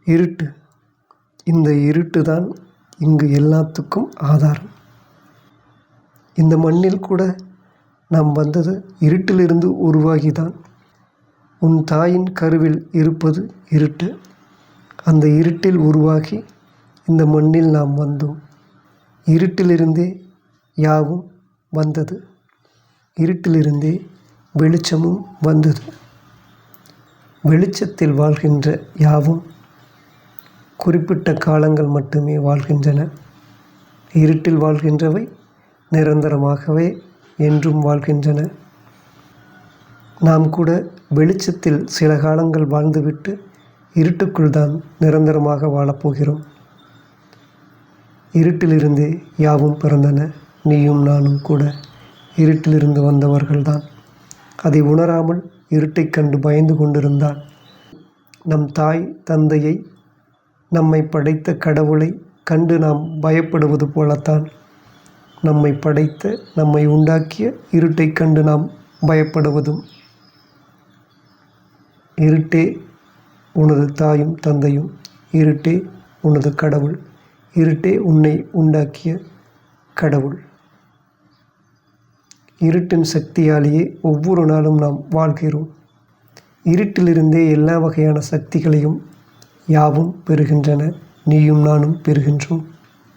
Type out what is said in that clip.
இருட்டு. இந்த இருட்டு தான் இங்கு எல்லாத்துக்கும் ஆதாரம். இந்த மண்ணில் கூட நாம் வந்தது இருட்டிலிருந்து உருவாகிதான். உன் தாயின் கருவில் இருப்பது இருட்டு. அந்த இருட்டில் உருவாகி இந்த மண்ணில் நாம் வந்தோம். இருட்டிலிருந்தே யாவும் வந்தது. இருட்டிலிருந்தே வெளிச்சமும் வந்தது. வெளிச்சத்தில் வாழ்கின்ற யாவும் குறிப்பிட்ட காலங்கள் மட்டுமே வாழ்கின்றன. இருட்டில் வாழ்கின்றவை நிரந்தரமாகவே என்றும் வாழ்கின்றன. நாம் கூட வெளிச்சத்தில் சில காலங்கள் வாழ்ந்துவிட்டு இருட்டுக்குள் தான் நிரந்தரமாக வாழப்போகிறோம். இருட்டிலிருந்தே யாவும் பிறந்தன. நீயும் நானும் கூட இருட்டிலிருந்து வந்தவர்கள்தான். அதை உணராமல் இருட்டைக் கண்டு பயந்து கொண்டிருந்தால் நம் தாய் தந்தையை, நம்மை படைத்த கடவுளை கண்டு நாம் பயப்படுவது போலத்தான் நம்மை படைத்த, நம்மை உண்டாக்கிய இருட்டைக் கண்டு நாம் பயப்படுவதும். இருட்டே உனது தாயும் தந்தையும், இருட்டே உனது கடவுள், இருட்டே உன்னை உண்டாக்கிய கடவுள். இருட்டின் சக்தியாலேயே ஒவ்வொரு நாளும் நாம் வாழ்கிறோம். இருட்டிலிருந்தே எல்லா வகையான சக்திகளையும் யாவும் பெறுகின்றன. நீயும் நானும் பெறுகின்றோம்.